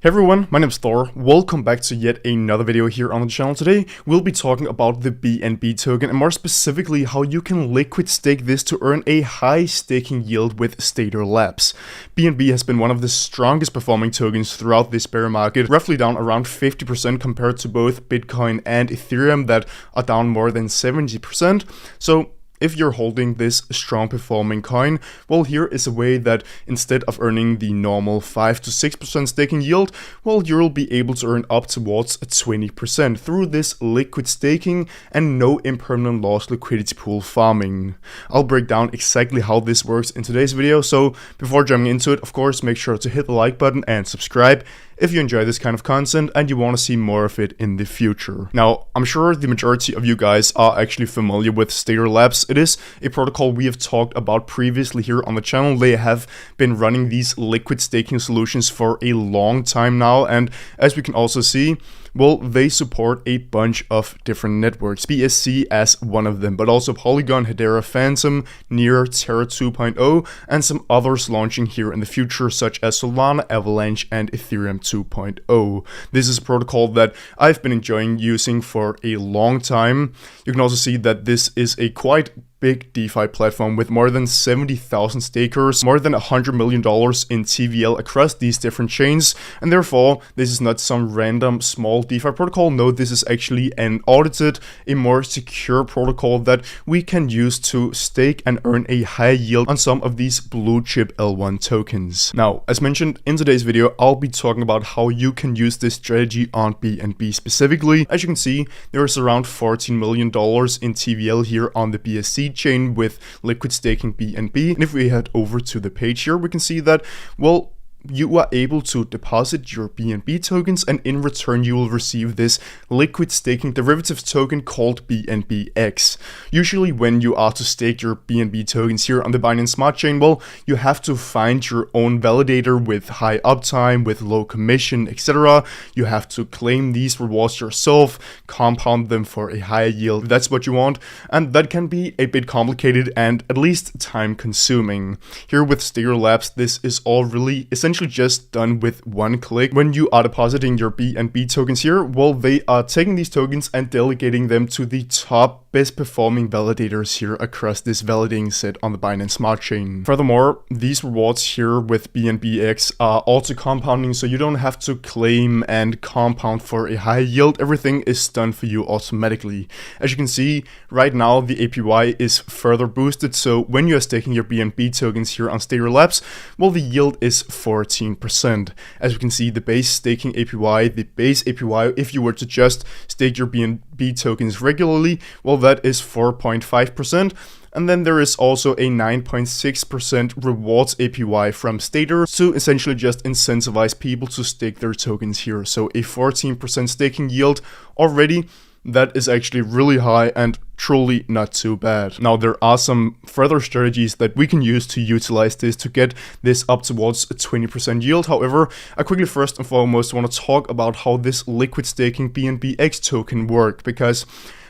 Hey everyone, my name is Thor. Welcome back to yet another video here on the channel. Today, we'll be talking about the BNB token and more specifically how you can liquid stake this to earn a high staking yield with Stader Labs. BNB has been one of the strongest performing tokens throughout this bear market, roughly down around 50% compared to both Bitcoin and Ethereum that are down more than 70%. So if you're holding this strong performing coin, well, here is a way that instead of earning the normal 5 to 6% staking yield, well, you'll be able to earn up towards 20% through this liquid staking and no impermanent loss liquidity pool farming. I'll break down exactly how this works in today's video, so before jumping into it, of course, make sure to hit the like button and subscribe if you enjoy this kind of content and you want to see more of it in the future. Now, I'm sure the majority of you guys are actually familiar with Stader Labs. It is a protocol we have talked about previously here on the channel. They have been running these liquid staking solutions for a long time now, and as we can also see, well, they support a bunch of different networks, BSC as one of them, but also Polygon, Hedera, Phantom, Near, Terra 2.0, and some others launching here in the future, such as Solana, Avalanche, and Ethereum 2.0. This is a protocol that I've been enjoying using for a long time. You can also see that this is a quite big DeFi platform with more than 70,000 stakers, more than $100 million in TVL across these different chains, and therefore this is not some random small DeFi protocol. No, this is actually an audited, a more secure protocol that we can use to stake and earn a high yield on some of these blue chip L1 tokens. Now, as mentioned in today's video, I'll be talking about how you can use this strategy on BNB specifically. As you can see, there is around $14 million in TVL here on the BSC chain with liquid staking BNB. And if we head over to the page here, we can see that, well, you are able to deposit your BNB tokens, and in return you will receive this liquid staking derivative token called BNBX. Usually when you are to stake your BNB tokens here on the Binance Smart Chain, well, you have to find your own validator with high uptime, with low commission, etc. You have to claim these rewards yourself, compound them for a higher yield if that's what you want, and that can be a bit complicated and at least time consuming. Here with Stader Labs, this is all really essentially just done with one click. When you are depositing your BNB tokens here, well, they are taking these tokens and delegating them to the top best performing validators here across this validating set on the Binance Smart Chain. Furthermore, these rewards here with BNBX are also compounding, so you don't have to claim and compound for a high yield. Everything is done for you automatically. As you can see, right now the APY is further boosted, so when you are staking your BNB tokens here on Stader Labs, well, the yield is 14%. As you can see, the base staking APY, the base APY, if you were to just stake your BNB tokens regularly, well, that is 4.5%. And then there is also a 9.6% rewards APY from Stader to essentially just incentivize people to stake their tokens here. So a 14% staking yield already. That is actually really high and truly not too bad. Now, there are some further strategies that we can use to utilize this to get this up towards a 20% yield. However, I quickly first and foremost want to talk about how this liquid staking BNBX token worked, because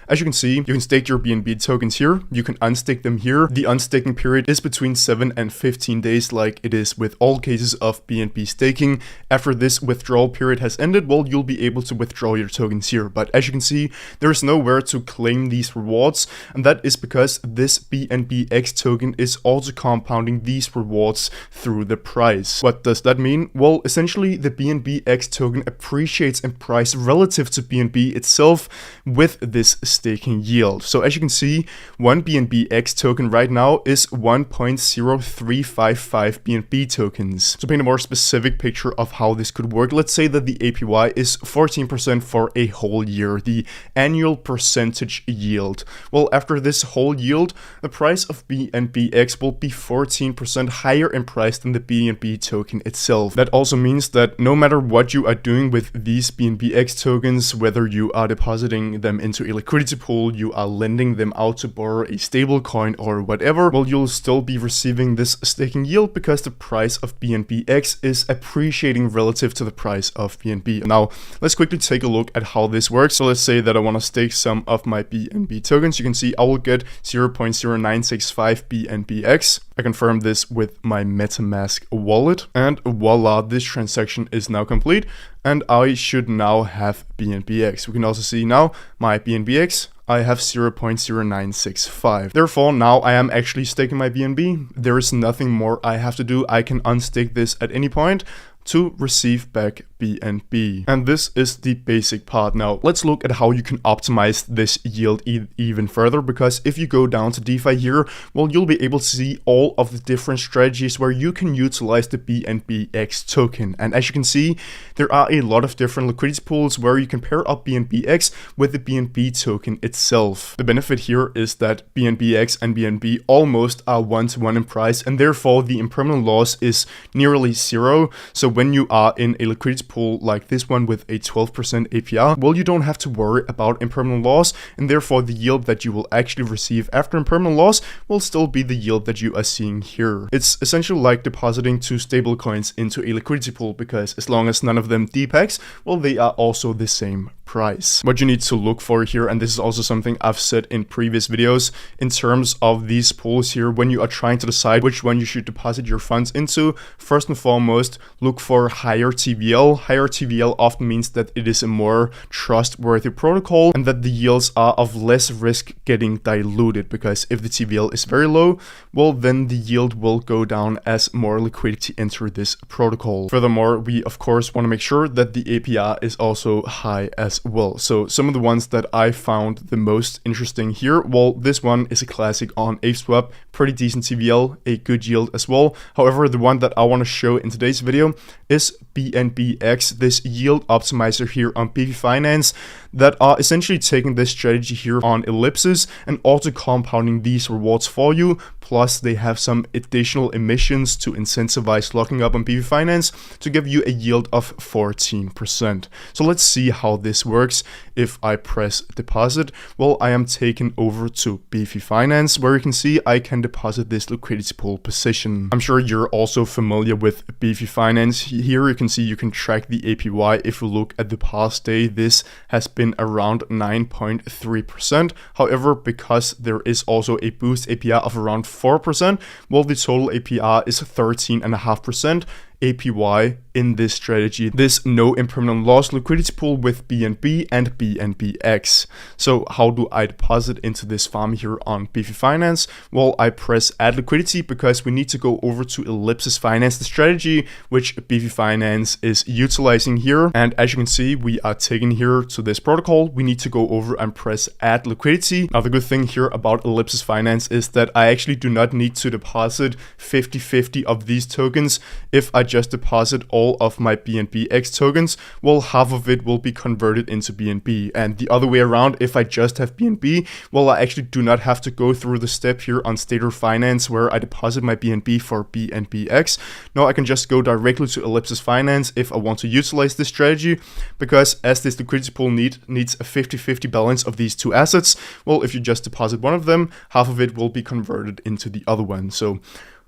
as you can see, you can stake your BNB tokens here, you can unstake them here. The unstaking period is between 7 and 15 days like it is with all cases of BNB staking. After this withdrawal period has ended, well, you'll be able to withdraw your tokens here. But as you can see, there is nowhere to claim these rewards, and that is because this BNBX token is also compounding these rewards through the price. What does that mean? Well, essentially the BNBX token appreciates in price relative to BNB itself with this staking yield. So as you can see, one BNBX token right now is 1.0355 BNB tokens. To paint a more specific picture of how this could work, let's say that the APY is 14% for a whole year, the annual percentage yield. Well, after this whole yield, the price of BNBX will be 14% higher in price than the BNB token itself. That also means that no matter what you are doing with these BNBX tokens, whether you are depositing them into a liquidity pool, you are lending them out to borrow a stable coin or whatever, well, you'll still be receiving this staking yield because the price of BNBX is appreciating relative to the price of BNB. Now, let's quickly take a look at how this works. So let's say that I want to stake some of my BNB tokens. You can see I will get 0.0965 BNBX. I confirm this with my MetaMask wallet, and voila, this transaction is now complete, and I should now have BNBX. We can also see now my BNBX. I have 0.0965. Therefore, now I am actually staking my BNB. There is nothing more I have to do. I can unstake this at any point to receive back BNB. And this is the basic part. Now let's look at how you can optimize this yield even further, because if you go down to DeFi here, well, you'll be able to see all of the different strategies where you can utilize the BNBX token. And as you can see, there are a lot of different liquidity pools where you can pair up BNBX with the BNB token itself. The benefit here is that BNBX and BNB almost are 1-to-1 in price, and therefore the impermanent loss is nearly zero. So when you are in a liquidity pool like this one with a 12% APY, well, you don't have to worry about impermanent loss, and therefore the yield that you will actually receive after impermanent loss will still be the yield that you are seeing here. It's essentially like depositing two stable coins into a liquidity pool, because as long as none of them depegs, well, they are also the same price. What you need to look for here, and this is also something I've said in previous videos, in terms of these pools here, when you are trying to decide which one you should deposit your funds into, first and foremost, look for higher TVL. Higher TVL often means that it is a more trustworthy protocol and that the yields are of less risk getting diluted, because if the TVL is very low, well, then the yield will go down as more liquidity enter this protocol. Furthermore, we of course want to make sure that the APY is also high as well. So some of the ones that I found the most interesting here, well, this one is a classic on ApeSwap, pretty decent TVL, a good yield as well. However, the one that I want to show in today's video is BNBX, this yield optimizer here on Defi Finance, that are essentially taking this strategy here on ellipses and auto compounding these rewards for you. Plus they have some additional emissions to incentivize locking up on Defi Finance to give you a yield of 14%. So let's see how this works. If I press deposit, well, I am taken over to Defi Finance, where you can see I can deposit this liquidity pool position. I'm sure you're also familiar with Defi Finance. Here you can see you can track the APY. If you look at the past day, this has been around 9.3%. However, because there is also a boost APY of around 4%, well, the total APY is 13.5%. APY in this strategy, this no impermanent loss liquidity pool with BNB and BNBX. So how do I deposit into this farm here on Defi Finance? Well, I press add liquidity because we need to go over to Ellipsis Finance, the strategy which Defi Finance is utilizing here. And as you can see, we are taken here to this protocol. We need to go over and press add liquidity. Now the good thing here about Ellipsis Finance is that I actually do not need to deposit 50-50 of these tokens. If I just deposit all of my BNBX tokens, well, half of it will be converted into BNB, and the other way around, if I just have BNB, well, I actually do not have to go through the step here on Stader Finance where I deposit my BNB for BNBX. No, I can just go directly to Ellipsis Finance if I want to utilize this strategy, because as this liquidity pool needs a 50-50 balance of these two assets, well, if you just deposit one of them, half of it will be converted into the other one. So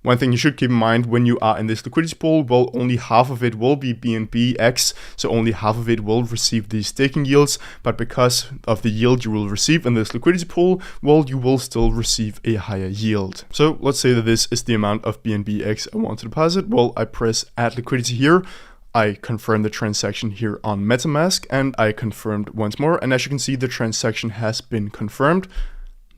one thing you should keep in mind when you are in this liquidity pool, well, only half of it will be BNBX, so only half of it will receive these staking yields, but because of the yield you will receive in this liquidity pool, well, you will still receive a higher yield. So let's say that this is the amount of BNBX I want to deposit. Well, I press add liquidity here. I confirm the transaction here on MetaMask, and I confirmed once more, and as you can see, the transaction has been confirmed.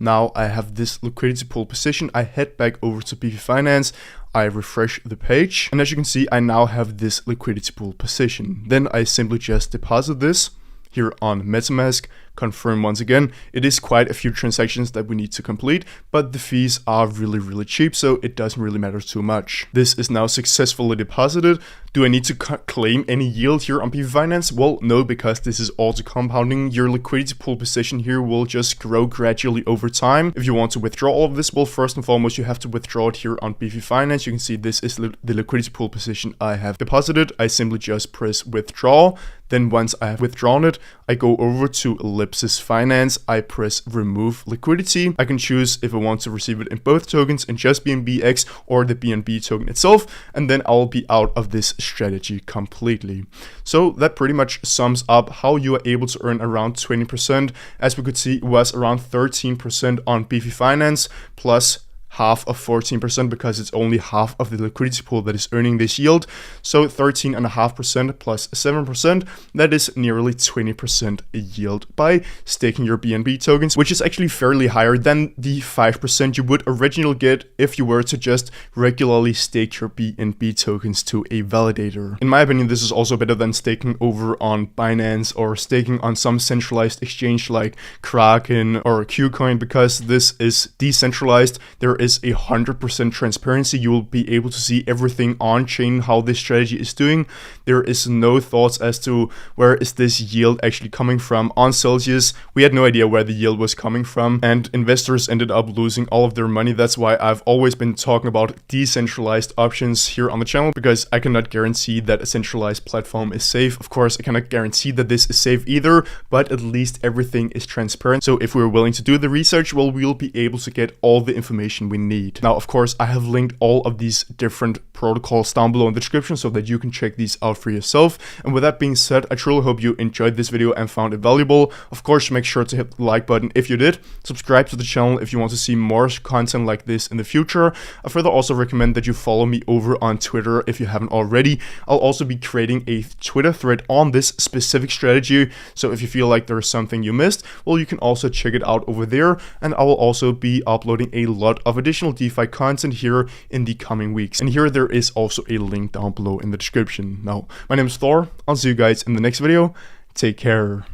Now I have this liquidity pool position. I head back over to Defi Finance. I refresh the page, and as you can see, I now have this liquidity pool position. Then I simply just deposit this here on MetaMask, confirm once again. It is quite a few transactions that we need to complete, but the fees are really cheap, so it doesn't really matter too much. This is now successfully deposited. Do I need to claim any yield here on Defi Finance? Well, no, because this is auto compounding. Your liquidity pool position here will just grow gradually over time. If you want to withdraw all of this, well, first and foremost, you have to withdraw it here on Defi Finance. You can see this is the liquidity pool position I have deposited. I simply just press withdraw. Then once I have withdrawn it, I go over to Ellipsis Finance. I press remove liquidity. I can choose if I want to receive it in both tokens, in just BNBX or the BNB token itself, and then I'll be out of this strategy completely. So that pretty much sums up how you are able to earn around 20%. As we could see, it was around 13% on Defi Finance, plus half of 14% because it's only half of the liquidity pool that is earning this yield. So 13.5% plus 7%, that is nearly 20% yield by staking your BNB tokens, which is actually fairly higher than the 5% you would originally get if you were to just regularly stake your BNB tokens to a validator. In my opinion, this is also better than staking over on Binance or staking on some centralized exchange like Kraken or Qcoin, because this is decentralized. There is 100% transparency. You will be able to see everything on chain, how this strategy is doing. There is no thoughts as to where is this yield actually coming from. On Celsius, we had no idea where the yield was coming from, and investors ended up losing all of their money. That's why I've always been talking about decentralized options here on the channel, because I cannot guarantee that a centralized platform is safe. Of course, I cannot guarantee that this is safe either, but at least everything is transparent. So if we're willing to do the research, well, we'll be able to get all the information we need. Now, of course, I have linked all of these different protocols down below in the description so that you can check these out for yourself. And with that being said, I truly hope you enjoyed this video and found it valuable. Of course, make sure to hit the like button if you did. Subscribe to the channel if you want to see more content like this in the future. I further also recommend that you follow me over on Twitter if you haven't already. I'll also be creating a Twitter thread on this specific strategy. So if you feel like there's something you missed, well, you can also check it out over there. And I will also be uploading a lot of additional DeFi content here in the coming weeks. And here there is also a link down below in the description. Now, my name is Thor. I'll see you guys in the next video. Take care.